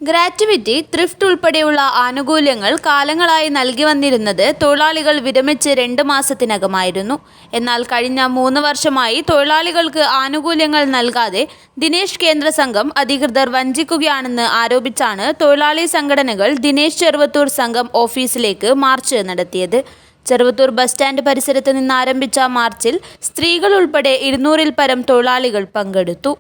Gratuity, thrift ഉൾപ്പെടെയുള്ള ആനുകൂല്യങ്ങൾ കാലങ്ങളായി നൽകി വന്നിരുന്നത് തൊഴിലാളികൾ വിരമിച്ച് 2 മാസത്തിനകമായിരുന്നു. എന്നാൽ കഴിഞ്ഞ 3 വർഷമായി തൊഴിലാളികൾക്ക് ആനുകൂല്യങ്ങൾ നൽകാതെ ദിനേശ് കേന്ദ്ര സംഘം അധികൃതർ വഞ്ചിക്കുകയാണെന്ന് ആരോപിച്ചാണ് തൊഴിലാളി സംഘടനകൾ ദിനേശ് ചെറുവത്തൂർ സംഘം ഓഫീസിലേക്ക് മാർച്ച് നടത്തിയത്. ചെറുവത്തൂർ ബസ് സ്റ്റാൻഡ് പരിസരത്ത് നിന്നാരംഭിച്ച മാർച്ചിൽ സ്ത്രീകൾ ഉൾപ്പെടെ 200-ൽ പരം തൊഴിലാളികൾ പങ്കെടുത്തു.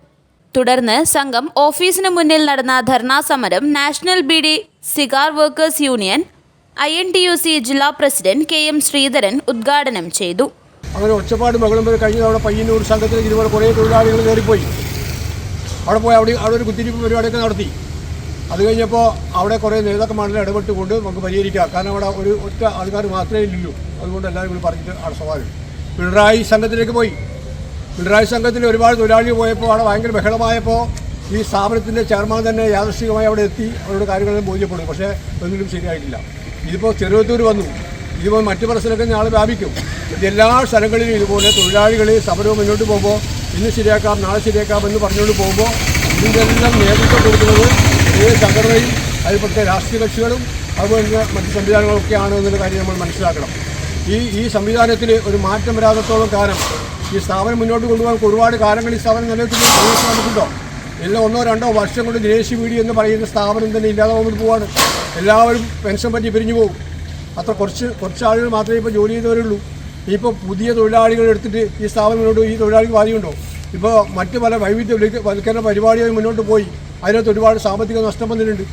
തുടർന്ന് സംഘം ഓഫീസിന് മുന്നിൽ നടന്ന ധർണാ സമരം national beedi cigar workers union INTUC ജില്ലാ പ്രസിഡന്റ് KM ശ്രീധരൻ ഉദ്ഘാടനം ചെയ്തു. അങ്ങനെ ഒച്ചപ്പാട് ബഹളം വരെ കഴിഞ്ഞ അവിടെ പയ്യന്നൂർ സംഘത്തിൽ ഇതുപോലെ കുറേ തൊഴിലാളികൾ കയറിപ്പോയി. അവിടെ ഒരു കുത്തിരിപ്പ് പരിപാടിയൊക്കെ നടത്തി. അത് കഴിഞ്ഞപ്പോൾ അവിടെ കുറേ നേതാക്കന്മാരിൽ ഇടപെട്ടുകൊണ്ട് നമുക്ക് പരിഹരിക്കാം. കാരണം അവിടെ ഒരു ഒറ്റ ആൾക്കാർ മാത്രമേ ഇല്ലല്ലോ. അതുകൊണ്ട് എല്ലാവരും കൂടി പറഞ്ഞിട്ട് അവിടെ സവാലും പിണറായി സംഘത്തിലേക്ക് പോയി. പിണറായി സംഘത്തിൽ ഒരുപാട് തൊഴിലാളികൾ പോയപ്പോൾ അവിടെ ഭയങ്കര ബഹളമായപ്പോൾ ഈ സ്ഥാപനത്തിൻ്റെ ചെയർമാൻ തന്നെ യാദൃശ്ചികമായി അവിടെ എത്തി അവരുടെ കാര്യങ്ങളെല്ലാം ബോധ്യപ്പെടും. പക്ഷേ ഒന്നിനും ശരിയായിട്ടില്ല. ഇതിപ്പോൾ ചെറുവത്തൂർ വന്നു, ഇതുപോലെ മറ്റു പല സ്ഥലങ്ങളിൽ നാളെ വ്യാപിക്കും. എല്ലാ സ്ഥലങ്ങളിലും ഇതുപോലെ തൊഴിലാളികൾ സമരവും മുന്നോട്ട് പോകുമ്പോൾ ഇന്ന് ശരിയാക്കാം നാളെ ശരിയാക്കാം എന്ന് പറഞ്ഞുകൊണ്ട് പോകുമ്പോൾ ഇതിൻ്റെല്ലാം നേതൃത്വം കൊടുക്കുന്നത് ഏത് സംഘടനയും അതിൽപ്പെട്ട രാഷ്ട്രീയ കക്ഷികളും അതുപോലെ തന്നെ മറ്റ് സംവിധാനങ്ങളൊക്കെയാണ് എന്നുള്ള കാര്യം നമ്മൾ മനസ്സിലാക്കണം. ഈ സംവിധാനത്തിൽ ഒരു മാറ്റം വരാത്തത്തോളം കാലം ഈ സ്ഥാപനം മുന്നോട്ട് കൊണ്ടുപോകാൻ ഒരുപാട് കാലങ്ങൾ ഈ സ്ഥാപനം നിലനിൽക്കുന്ന പ്രവേശനം നമുക്കുണ്ടോ? എല്ലാം 1-2 വർഷം കൊണ്ട് ദിനേശ് ബീഡി എന്ന് പറയുന്ന സ്ഥാപനം തന്നെ ഇല്ലാതെ പോകുമ്പോൾ പോവാണ്. എല്ലാവരും പെൻഷൻ പറ്റി പിരിഞ്ഞു പോകും. അത്ര കുറച്ച് ആളുകൾ മാത്രമേ ഇപ്പോൾ ജോലി ചെയ്തവരുള്ളൂ. ഇപ്പോൾ പുതിയ തൊഴിലാളികൾ എടുത്തിട്ട് ഈ സ്ഥാപനം മുന്നോട്ട് ഈ തൊഴിലാളിക്ക് ബാധ്യതയുണ്ടോ? ഇപ്പോൾ മറ്റ് പല വൈവിധ്യവൽക്കരണ പരിപാടികൾ മുന്നോട്ട് പോയി അതിനകത്ത് ഒരുപാട് സാമ്പത്തിക നഷ്ടം വന്നിട്ടുണ്ട്.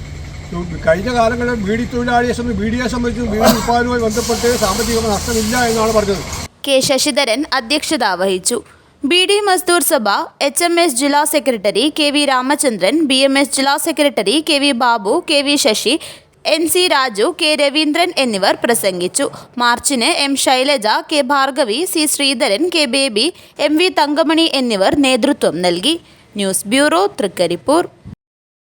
കഴിഞ്ഞ കാലങ്ങളിൽ ബീഡി തൊഴിലാളിയെ സംബന്ധിച്ച് ബീഡി ഉത്പാദനവുമായി ബന്ധപ്പെട്ട് സാമ്പത്തിക നഷ്ടമില്ല എന്നാണ് പറഞ്ഞത്. K ശശിധരൻ അധ്യക്ഷത വഹിച്ചു. BD മസ്ദൂർ സഭ HMS ജില്ലാ സെക്രട്ടറി KV രാമചന്ദ്രൻ, BMS ജില്ലാ secretary KV Babu, KV Sasi, NC Raju, K Raveendran എന്നിവർ പ്രസംഗിച്ചു. മാർച്ചിന് M Shailaja, K Bhargavi, C Sreedharan, K Baby, MV Thankamani എന്നിവർ നേതൃത്വം നൽകി. News bureau, Trikaripur.